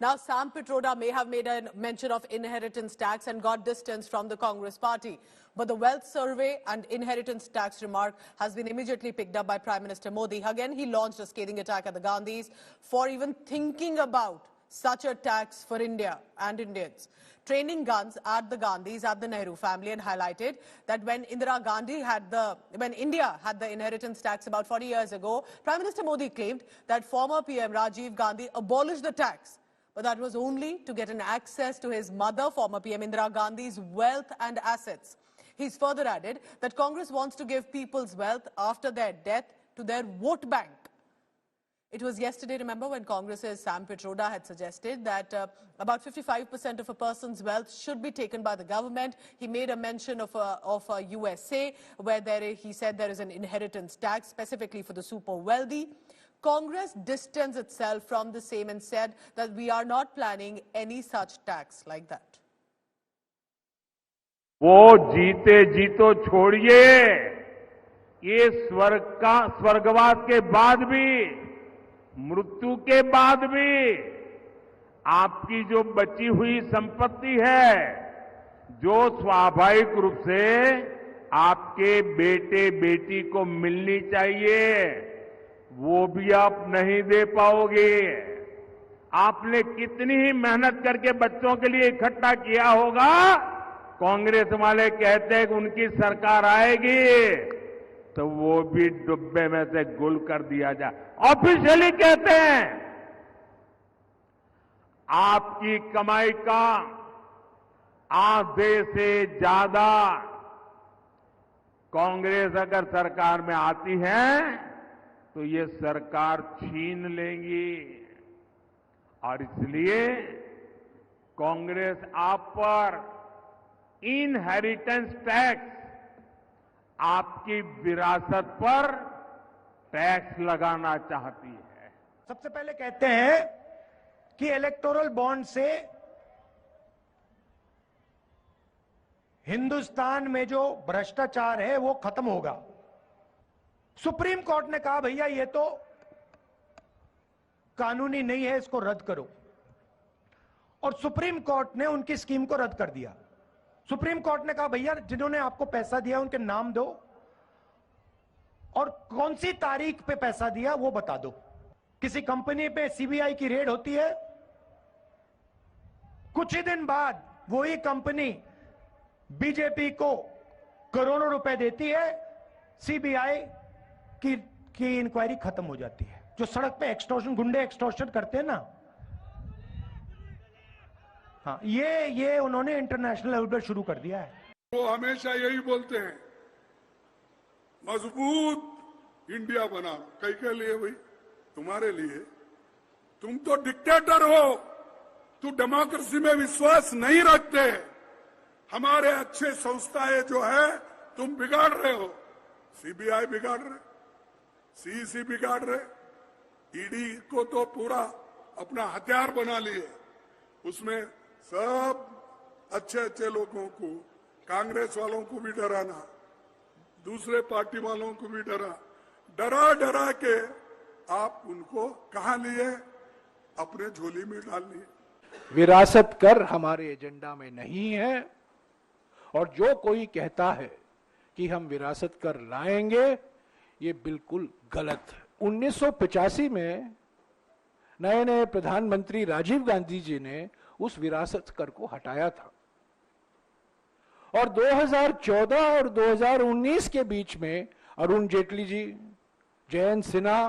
Now, Sam Pitroda may have made a mention of inheritance tax and got distance from the Congress party. But the wealth survey and inheritance tax remark has been immediately picked up by Prime Minister Modi. Again, he launched a scathing attack at the Gandhis for even thinking about such a tax for India and Indians. Training guns at the Gandhis, at the Nehru family, and highlighted that when Indira Gandhi when India had the inheritance tax about 40 years ago, Prime Minister Modi claimed that former PM Rajiv Gandhi abolished the tax. But that was only to get an access to his mother, former PM Indira Gandhi's wealth and assets. He's further added that Congress wants to give people's wealth after their death to their vote bank. It was yesterday, remember, when Congress's Sam Pitroda had suggested that about 55% of a person's wealth should be taken by the government. He made a mention of a USA, where he said there is an inheritance tax specifically for the super wealthy. Congress distanced itself from the same and said that we are not planning any such tax like that. वो जीते जी तो छोड़िए, ये स्वर्गवास के बाद भी, मृत्यु के बाद भी आपकी जो बची हुई संपत्ति है, जो स्वाभाविक रूप से आपके बेटे बेटी को मिलनी चाहिए, वो भी आप नहीं दे पाओगे। आपने कितनी ही मेहनत करके बच्चों के लिए इकट्ठा किया होगा। कांग्रेस वाले कहते हैं कि उनकी सरकार आएगी तो वो भी डब्बे में से गुल कर दिया जाए। ऑफिशियली कहते हैं आपकी कमाई का आधे से ज्यादा कांग्रेस अगर सरकार में आती है तो ये सरकार छीन लेंगी। और इसलिए कांग्रेस आप पर इनहेरिटेंस टैक्स, आपकी विरासत पर टैक्स लगाना चाहती है। सबसे पहले कहते हैं कि इलेक्टोरल बॉन्ड से हिंदुस्तान में जो भ्रष्टाचार है वो खत्म होगा। सुप्रीम कोर्ट ने कहा भैया ये तो कानूनी नहीं है, इसको रद्द करो, और सुप्रीम कोर्ट ने उनकी स्कीम को रद्द कर दिया। सुप्रीम कोर्ट ने कहा भैया जिन्होंने आपको पैसा दिया उनके नाम दो और कौन सी तारीख पे पैसा दिया वो बता दो। किसी कंपनी पे सीबीआई की रेड होती है, कुछ ही दिन बाद वही कंपनी बीजेपी को करोड़ों रुपए देती है, सीबीआई की इंक्वायरी खत्म हो जाती है। जो सड़क पे एक्सटॉर्शन, गुंडे एक्सटॉर्शन करते हैं ना, हाँ, ये उन्होंने इंटरनेशनल लेवल पर शुरू कर दिया है। वो हमेशा यही बोलते हैं मजबूत इंडिया बना। कई के लिए भाई? तुम्हारे लिए। तुम तो डिक्टेटर हो, तू डेमोक्रेसी में विश्वास नहीं रखते। हमारे अच्छे संस्थाएं जो है तुम बिगाड़ रहे हो। सीबीआई बिगाड़ रहे, सीईसी बिगाड़ रहे, ईडी को तो पूरा अपना हथियार बना लिए। उसमें सब अच्छे अच्छे लोगों को, कांग्रेस वालों को भी डराना, दूसरे पार्टी वालों को भी डरा के आप उनको कहां लिए? अपने झोली में डाल लिए। विरासत कर हमारे एजेंडा में नहीं है, और जो कोई कहता है कि हम विरासत कर लाएंगे, ये बिल्कुल गलत है। 1985 में नए नए प्रधानमंत्री राजीव गांधी जी ने उस विरासत कर को हटाया था, और 2014 और 2019 के बीच में अरुण जेटली जी, जयंत सिन्हा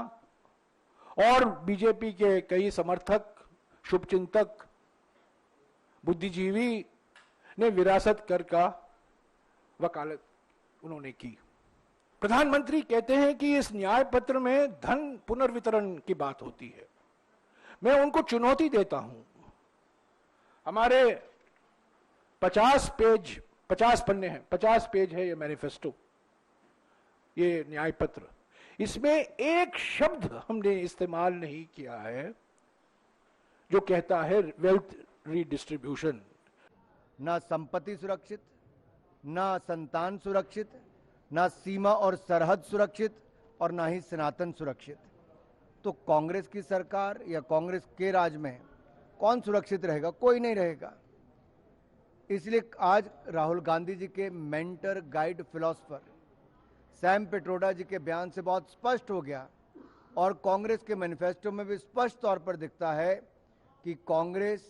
और बीजेपी के कई समर्थक, शुभचिंतक, बुद्धिजीवी ने विरासत कर का वकालत उन्होंने की। प्रधानमंत्री कहते हैं कि इस न्याय पत्र में धन पुनर्वितरण की बात होती है। मैं उनको चुनौती देता हूं। हमारे 50 पन्ने हैं, 50 पेज है ये मैनिफेस्टो, ये न्याय पत्र। इसमें एक शब्द हमने इस्तेमाल नहीं किया है जो कहता है वेल्थ रीडिस्ट्रीब्यूशन। ना संपत्ति सुरक्षित, ना संतान सुरक्षित, ना सीमा और सरहद सुरक्षित, और ना ही सनातन सुरक्षित। तो कांग्रेस की सरकार या कांग्रेस के राज में कौन सुरक्षित रहेगा? कोई नहीं रहेगा। इसलिए आज राहुल गांधी जी के mentor, guide, philosopher Sam Pitroda ji के बयान से बहुत स्पष्ट हो गया और कांग्रेस के मैनिफेस्टो में भी स्पष्ट तौर पर दिखता है कि कांग्रेस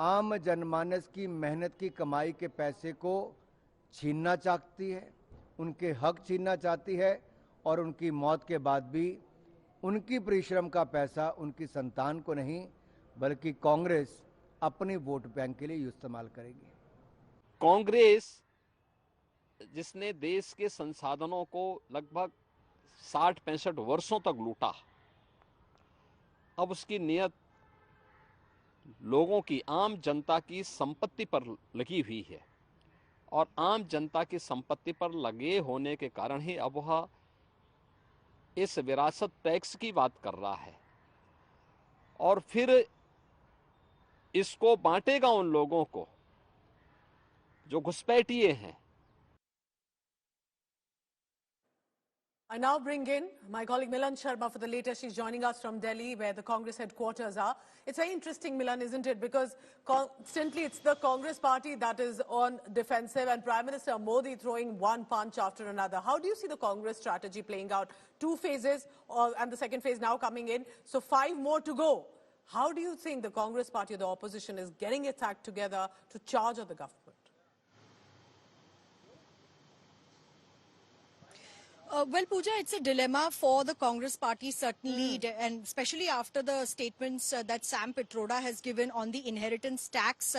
आम जनमानस की मेहनत की कमाई के पैसे को छीनना चाहती है, उनके हक छीनना चाहती है और उनकी मौत के बाद भी उनकी परिश्रम का पैसा उनकी संतान को नहीं बल्कि कांग्रेस अपनी वोट बैंक के लिए इस्तेमाल करेगी। कांग्रेस जिसने देश के संसाधनों को लगभग 60-65 वर्षों तक लूटा, अब उसकी नियत लोगों की, आम जनता की संपत्ति पर लगी हुई है और आम जनता की संपत्ति पर लगे होने के कारण ही अब वह इस विरासत टैक्स की बात कर रहा है और फिर इसको बांटेगा उन लोगों को जो घुसपैठिए हैं। I now bring in my colleague Milan Sharma for the latest. She's joining us from Delhi, where the Congress headquarters are. It's very interesting, Milan, isn't it? Because constantly it's the Congress party that is on defensive and Prime Minister Modi throwing one punch after another. How do you see the Congress strategy playing out? 2 phases and the second phase now coming in. So 5 more to go. How do you think the Congress party or the opposition is getting its act together to charge at the government? Well, Pooja, it's a dilemma for the Congress party, certainly, and especially after the statements that Sam Pitroda has given on the inheritance tax.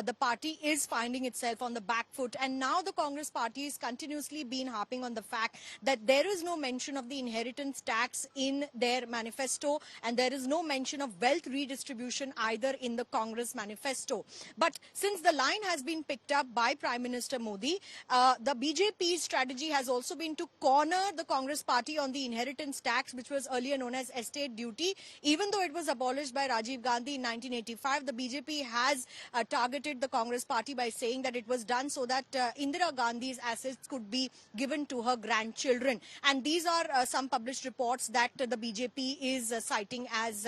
The party is finding itself on the back foot. And now the Congress party has continuously been harping on the fact that there is no mention of the inheritance tax in their manifesto, and there is no mention of wealth redistribution either in the Congress manifesto. But since the line has been picked up by Prime Minister Modi, the BJP's strategy has also been to corner the Congress party on the inheritance tax, which was earlier known as estate duty. Even though it was abolished by Rajiv Gandhi in 1985, the BJP has targeted the Congress party by saying that it was done so that Indira Gandhi's assets could be given to her grandchildren. And these are some published reports that the BJP is citing as,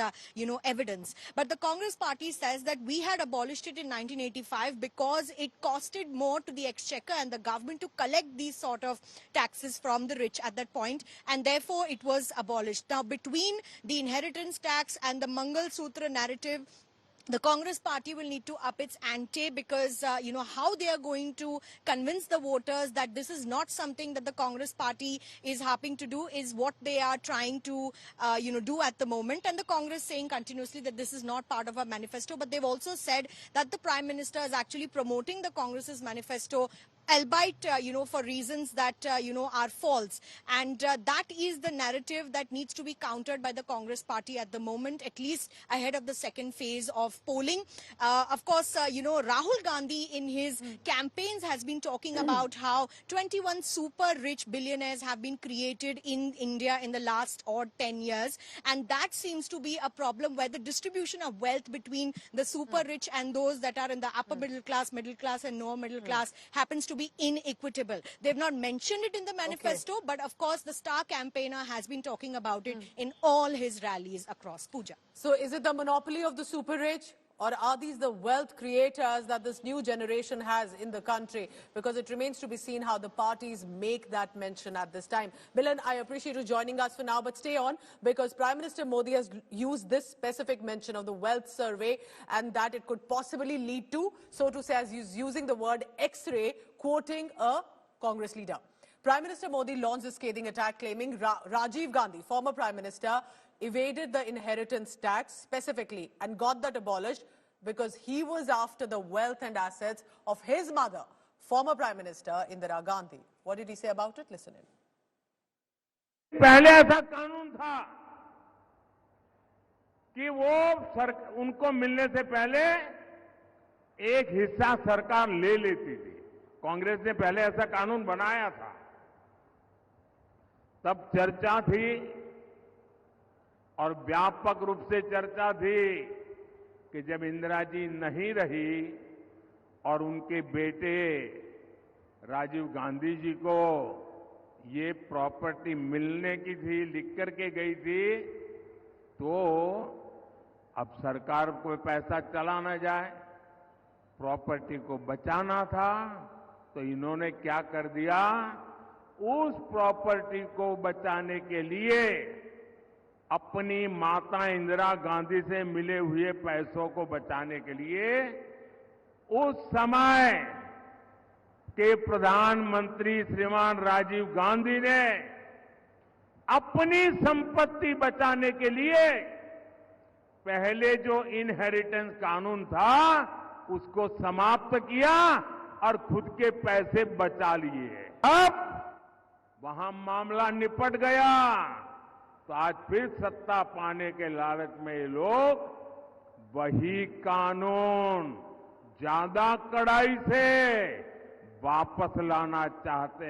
evidence. But the Congress party says that we had abolished it in 1985 because it costed more to the exchequer and the government to collect these sort of taxes from the rich at that point, and therefore it was abolished. Now, between the inheritance tax and the Mangal Sutra narrative, the Congress party will need to up its ante because, how they are going to convince the voters that this is not something that the Congress party is harping to do is what they are trying to, do at the moment. And the Congress saying continuously that this is not part of our manifesto. But they've also said that the Prime Minister is actually promoting the Congress's manifesto, albeit, for reasons that, are false. And that is the narrative that needs to be countered by the Congress party at the moment, at least ahead of the second phase of polling. Of course, Rahul Gandhi in his campaigns has been talking about how 21 super rich billionaires have been created in India in the last 10 years. And that seems to be a problem where the distribution of wealth between the super rich and those that are in the upper middle class and lower middle class happens to be inequitable. They've not mentioned it in the manifesto, but of course the star campaigner has been talking about it in all his rallies across. Pooja. So is it the monopoly of the super rich, or are these the wealth creators that this new generation has in the country? Because it remains to be seen how the parties make that mention at this time. Milan, I appreciate you joining us for now, but stay on, because Prime Minister Modi has used this specific mention of the wealth survey and that it could possibly lead to, so to say, as he's using the word X-ray, quoting a Congress leader. Prime Minister Modi launched a scathing attack claiming Rajiv Gandhi, former Prime Minister, evaded the inheritance tax specifically and got that abolished because he was after the wealth and assets of his mother, former Prime Minister Indira Gandhi. What did he say about it? Listen in. पहले ऐसा कानून था कि वो उनको मिलने से पहले एक हिस्सा सरकार ले लेती थी। कांग्रेस ने पहले ऐसा कानून बनाया था। तब चर्चा थी और व्यापक रूप से चर्चा थी कि जब इंदिरा जी नहीं रही और उनके बेटे राजीव गांधी जी को ये प्रॉपर्टी मिलने की थी, लिख करके गई थी, तो अब सरकार को पैसा चला न जाए, प्रॉपर्टी को बचाना था, तो इन्होंने क्या कर दिया, उस प्रॉपर्टी को बचाने के लिए अपनी माता इंदिरा गांधी से मिले हुए पैसों को बचाने के लिए उस समय के प्रधानमंत्री श्रीमान राजीव गांधी ने अपनी संपत्ति बचाने के लिए पहले जो इनहेरिटेंस कानून था उसको समाप्त किया और खुद के पैसे बचा लिए। अब वहां मामला निपट गया, तो आज फिर सत्ता पाने के लालच में ये लोग वही कानून ज्यादा कड़ाई से वापस लाना चाहते हैं।